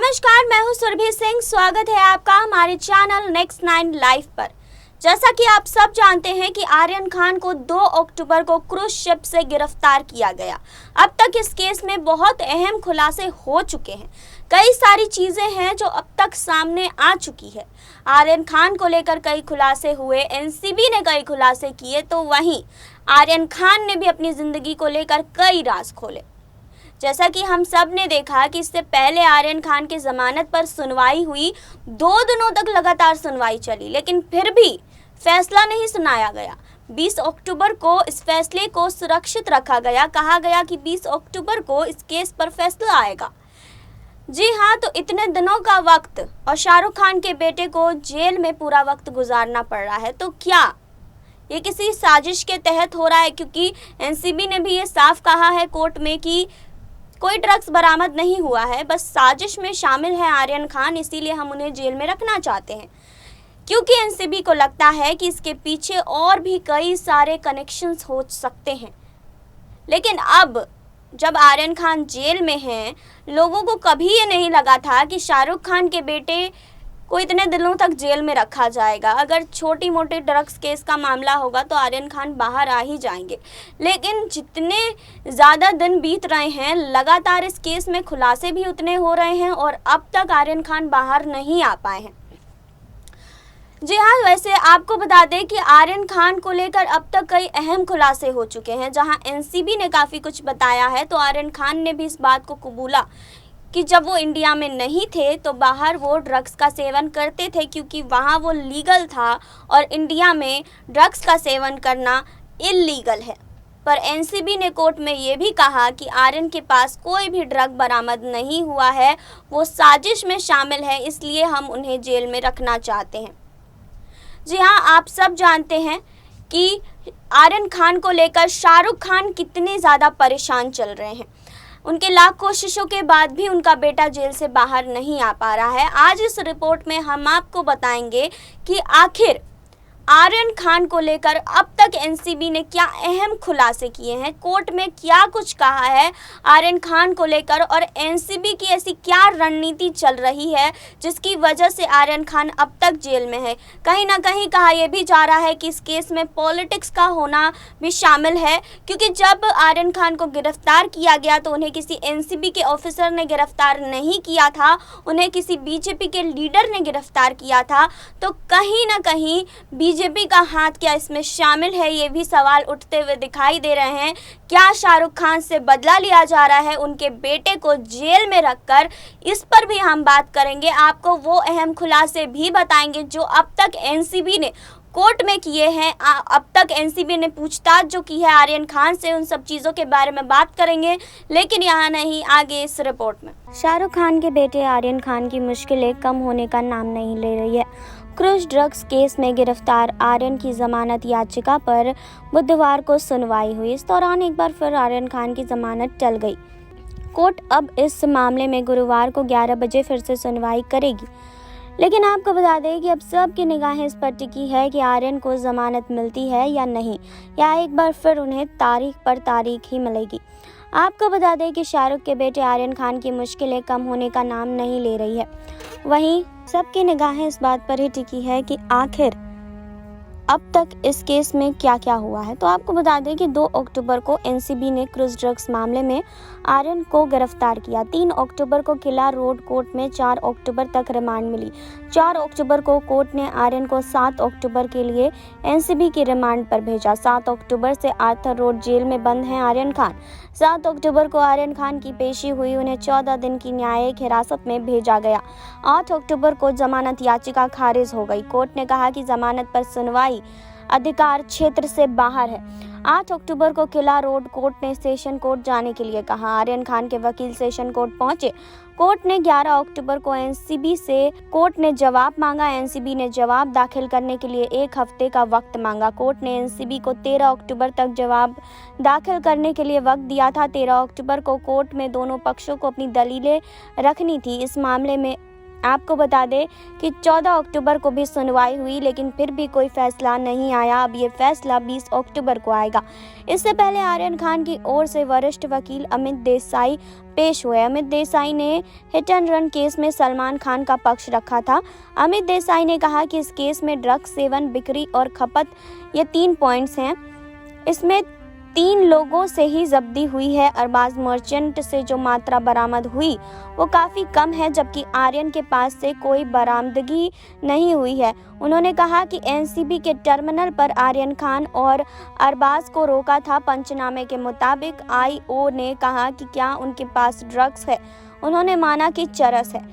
नमस्कार, मैं हूं सुरभि सिंह। स्वागत है आपका हमारे चैनल नेक्स्ट 9 लाइव पर। जैसा कि आप सब जानते हैं कि आर्यन खान को 2 अक्टूबर को क्रूज शिप से गिरफ्तार किया गया। अब तक इस केस में बहुत अहम खुलासे हो चुके हैं। कई सारी चीजें हैं जो अब तक सामने आ चुकी है। आर्यन खान को लेकर कई खुलासे हुए, एनसीबी ने कई खुलासे किए, तो वहीं आर्यन खान ने भी अपनी जिंदगी को लेकर कई राज खोले। जैसा कि हम सब ने देखा कि इससे पहले आर्यन खान की जमानत पर सुनवाई हुई, 2 दिनों तक लगातार सुनवाई चली, लेकिन फिर भी फैसला नहीं सुनाया गया। 20 अक्टूबर को इस फैसले को सुरक्षित रखा गया। कहा गया कि 20 अक्टूबर को इस केस पर फैसला आएगा। जी हाँ, तो इतने दिनों का वक्त और शाहरुख खान के बेटे को जेल में पूरा वक्त गुजारना पड़ रहा है, तो क्या ये किसी साजिश के तहत हो रहा है? क्योंकि एनसीबी ने भी ये साफ कहा है कोर्ट में कि कोई ड्रग्स बरामद नहीं हुआ है, बस साजिश में शामिल है आर्यन खान, इसीलिए हम उन्हें जेल में रखना चाहते हैं। क्योंकि एनसीबी को लगता है कि इसके पीछे और भी कई सारे कनेक्शंस हो सकते हैं। लेकिन अब जब आर्यन खान जेल में हैं, लोगों को कभी ये नहीं लगा था कि शाहरुख खान के बेटे को इतने दिनों तक जेल में रखा जाएगा। अगर छोटी मोटी ड्रग्स केस का मामला होगा तो आर्यन खान बाहर आ ही जाएंगे। लेकिन जितने ज़्यादा दिन बीत रहे हैं, लगातार इस केस में खुलासे भी उतने हो रहे हैं और अब तक आर्यन खान बाहर नहीं आ पाए हैं। जी हाँ, वैसे आपको बता दें कि आर्यन खान को लेकर अब तक कई अहम खुलासे हो चुके हैं। जहाँ एनसीबी ने काफ़ी कुछ बताया है, तो आर्यन खान ने भी इस बात को कबूला कि जब वो इंडिया में नहीं थे तो बाहर वो ड्रग्स का सेवन करते थे, क्योंकि वहाँ वो लीगल था और इंडिया में ड्रग्स का सेवन करना इल्लीगल है। पर एनसीबी ने कोर्ट में ये भी कहा कि आर्यन के पास कोई भी ड्रग बरामद नहीं हुआ है, वो साजिश में शामिल है, इसलिए हम उन्हें जेल में रखना चाहते हैं। जी हाँ, आप सब जानते हैं कि आर्यन खान को लेकर शाहरुख खान कितने ज़्यादा परेशान चल रहे हैं। उनके लाख कोशिशों के बाद भी उनका बेटा जेल से बाहर नहीं आ पा रहा है। आज इस रिपोर्ट में हम आपको बताएंगे कि आखिर आर्यन खान को लेकर अब तक एनसीबी ने क्या अहम खुलासे किए हैं, कोर्ट में क्या कुछ कहा है आर्यन खान को लेकर, और एनसीबी की ऐसी क्या रणनीति चल रही है जिसकी वजह से आर्यन खान अब तक जेल में है। कहीं ना कहीं कहा यह भी जा रहा है कि इस केस में पॉलिटिक्स का होना भी शामिल है, क्योंकि जब आर्यन खान को गिरफ्तार किया गया तो उन्हें किसी एनसीबी के ऑफिसर ने गिरफ्तार नहीं किया था, उन्हें किसी बीजेपी के लीडर ने गिरफ्तार किया था। तो कहीं ना कहीं बीजेपी का हाथ क्या इसमें शामिल है, ये भी सवाल उठते हुए दिखाई दे रहे हैं। क्या शाहरुख खान से बदला लिया जा रहा है उनके बेटे को जेल में रखकर? इस पर भी हम बात करेंगे, आपको वो अहम खुलासे भी बताएंगे जो अब तक एनसीबी ने कोर्ट में किए हैं। अब तक एनसीबी ने पूछताछ जो की है आर्यन खान से, उन सब चीज़ों के बारे में बात करेंगे। लेकिन यहाँ नहीं, आगे इस रिपोर्ट में। शाहरुख खान के बेटे आर्यन खान की मुश्किलें कम होने का नाम नहीं ले रही है। क्रूज ड्रग्स केस में गिरफ्तार आर्यन की जमानत याचिका पर बुधवार को सुनवाई हुई। इस दौरान एक बार फिर आर्यन खान की जमानत टल गई। कोर्ट अब इस मामले में गुरुवार को 11 बजे फिर से सुनवाई करेगी। लेकिन आपको बता दें कि अब सबकी निगाहें इस पर टिकी है कि आर्यन को जमानत मिलती है या नहीं, या एक बार फिर उन्हें तारीख पर तारीख ही मिलेगी। आपको बता दें कि शाहरुख के बेटे आर्यन खान की मुश्किलें कम होने का नाम नहीं ले रही है। वहीं सबकी निगाहें इस बात पर ही टिकी है कि आखिर अब तक इस केस में क्या क्या हुआ है। तो आपको बता दें कि 2 अक्टूबर को एनसीबी ने क्रूज ड्रग्स मामले में आर्यन को गिरफ्तार किया। 3 अक्टूबर को किला रोड कोर्ट में 4 अक्टूबर तक रिमांड मिली। 4 अक्टूबर को कोर्ट ने आर्यन को 7 अक्टूबर के लिए एनसीबी की रिमांड पर भेजा। 7 अक्टूबर से आर्थर रोड जेल में बंद हैं आर्यन खान। 7 अक्टूबर को आर्यन खान की पेशी हुई, उन्हें 14 दिन की न्यायिक हिरासत में भेजा गया। 8 अक्टूबर को जमानत याचिका खारिज हो गई। कोर्ट ने कहा कि जमानत पर सुनवाई अधिकार क्षेत्र से बाहर है। 8 अक्टूबर को किला रोड कोर्ट ने सेशन कोर्ट जाने के लिए कहा। आर्यन खान के वकील सेशन कोर्ट पहुंचे। कोर्ट ने 11 अक्टूबर को एनसीबी से कोर्ट ने जवाब मांगा। एनसीबी ने जवाब दाखिल करने के लिए 1 हफ्ते का वक्त मांगा। कोर्ट ने एनसीबी को 13 अक्टूबर तक जवाब दाखिल करने के लिए वक्त दिया था। 13 अक्टूबर को कोर्ट में दोनों पक्षों को अपनी दलीलें रखनी थी। इस मामले में आपको बता दें कि 14 अक्टूबर को भी सुनवाई हुई, लेकिन फिर भी कोई फैसला नहीं आया। अब ये फैसला 20 अक्टूबर को आएगा। इससे पहले आर्यन खान की ओर से वरिष्ठ वकील अमित देसाई पेश हुए। अमित देसाई ने हिट एंड रन केस में सलमान खान का पक्ष रखा था। अमित देसाई ने कहा कि इस केस में ड्रग्स सेवन, बिक्री और खपत ये 3 पॉइंट्स हैं। इसमें 3 लोगों से ही जब्ती हुई है। अरबाज मर्चेंट से जो मात्रा बरामद हुई वो काफ़ी कम है, जबकि आर्यन के पास से कोई बरामदगी नहीं हुई है। उन्होंने कहा कि एनसीबी के टर्मिनल पर आर्यन खान और अरबाज को रोका था। पंचनामे के मुताबिक आईओ ने कहा कि क्या उनके पास ड्रग्स है। उन्होंने माना कि चरस है।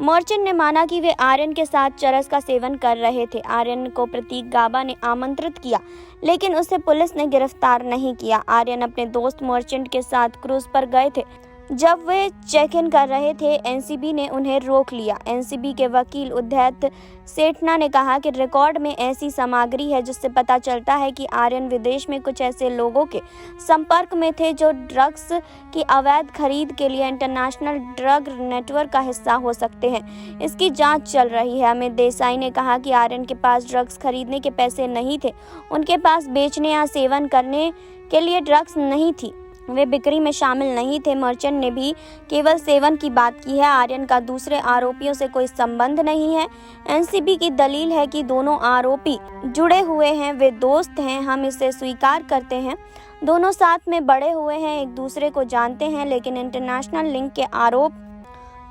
मर्चेंट ने माना कि वे आर्यन के साथ चरस का सेवन कर रहे थे। आर्यन को प्रतीक गाबा ने आमंत्रित किया, लेकिन उसे पुलिस ने गिरफ्तार नहीं किया। आर्यन अपने दोस्त मर्चेंट के साथ क्रूज पर गए थे। जब वे चेक इन कर रहे थे, एनसीबी ने उन्हें रोक लिया। एनसीबी के वकील उदैत सेठना ने कहा कि रिकॉर्ड में ऐसी सामग्री है जिससे पता चलता है कि आर्यन विदेश में कुछ ऐसे लोगों के संपर्क में थे जो ड्रग्स की अवैध खरीद के लिए इंटरनेशनल ड्रग नेटवर्क का हिस्सा हो सकते हैं। इसकी जांच चल रही है। अमित देसाई ने कहा कि आर्यन के पास ड्रग्स खरीदने के पैसे नहीं थे। उनके पास बेचने या सेवन करने के लिए ड्रग्स नहीं थी। वे बिक्री में शामिल नहीं थे। मर्चेंट ने भी केवल सेवन की बात की है। आर्यन का दूसरे आरोपियों से कोई संबंध नहीं है। एनसीबी की दलील है कि दोनों आरोपी जुड़े हुए हैं, वे दोस्त हैं। हम इसे स्वीकार करते हैं। दोनों साथ में बड़े हुए हैं, एक दूसरे को जानते हैं, लेकिन इंटरनेशनल लिंक के आरोप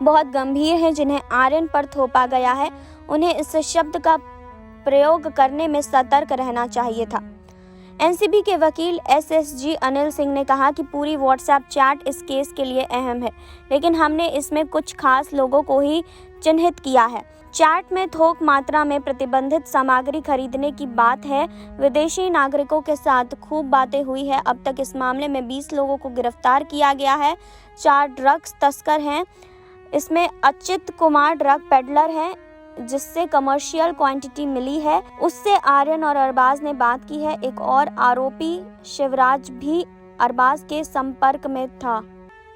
बहुत गंभीर हैं जिन्हें आर्यन पर थोपा गया है। उन्हें इस शब्द का प्रयोग करने में सतर्क रहना चाहिए था। एनसीबी के वकील एसएसजी अनिल सिंह ने कहा कि पूरी व्हाट्सएप चैट इस केस के लिए अहम है, लेकिन हमने इसमें कुछ खास लोगों को ही चिन्हित किया है। चैट में थोक मात्रा में प्रतिबंधित सामग्री खरीदने की बात है। विदेशी नागरिकों के साथ खूब बातें हुई है। अब तक इस मामले में 20 लोगों को गिरफ्तार किया गया है। 4 ड्रग्स तस्कर हैं। इसमें अचित कुमार ड्रग पेडलर हैं जिससे कमर्शियल क्वांटिटी मिली है। उससे आर्यन और अरबाज ने बात की है। एक और आरोपी शिवराज भी अरबाज के संपर्क में था।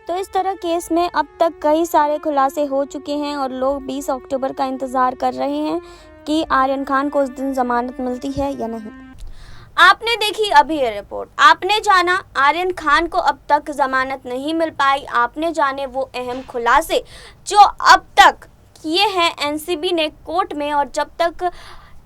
तो इस तरह केस में अब तक कई सारे खुलासे हो चुके हैं और लोग 20 अक्टूबर का इंतजार कर रहे हैं कि आर्यन खान को उस दिन जमानत मिलती है या नहीं। आपने देखी अभी ये रिपोर्ट, आपने जाना आर्यन खान को अब तक जमानत नहीं मिल पाई। आपने जाने वो अहम खुलासे जो अब तक किए हैं एनसीबी ने कोर्ट में, और जब तक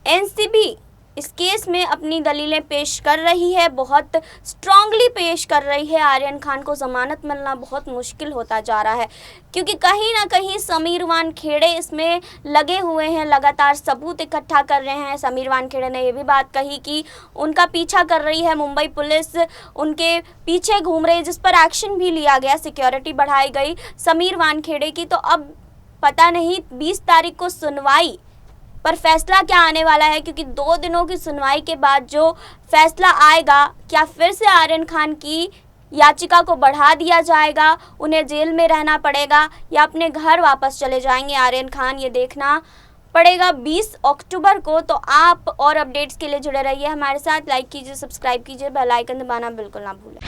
एनसीबी इस केस में अपनी दलीलें पेश कर रही है, बहुत स्ट्रांगली पेश कर रही है, आर्यन खान को ज़मानत मिलना बहुत मुश्किल होता जा रहा है, क्योंकि कहीं ना कहीं समीर वानखेड़े इसमें लगे हुए हैं, लगातार सबूत इकट्ठा कर रहे हैं। समीर वानखेड़े ने ये भी बात कही कि उनका पीछा कर रही है मुंबई पुलिस, उनके पीछे घूम रही है, जिस पर एक्शन भी लिया गया, सिक्योरिटी बढ़ाई गई समीर वानखेड़े की। तो अब पता नहीं 20 तारीख को सुनवाई पर फैसला क्या आने वाला है, क्योंकि 2 दिनों की सुनवाई के बाद जो फैसला आएगा, क्या फिर से आर्यन खान की याचिका को बढ़ा दिया जाएगा, उन्हें जेल में रहना पड़ेगा या अपने घर वापस चले जाएंगे आर्यन खान, ये देखना पड़ेगा 20 अक्टूबर को। तो आप और अपडेट्स के लिए जुड़े रहिए हमारे साथ। लाइक कीजिए, सब्सक्राइब कीजिए, बेल आइकन दबाना बिल्कुल ना भूलें।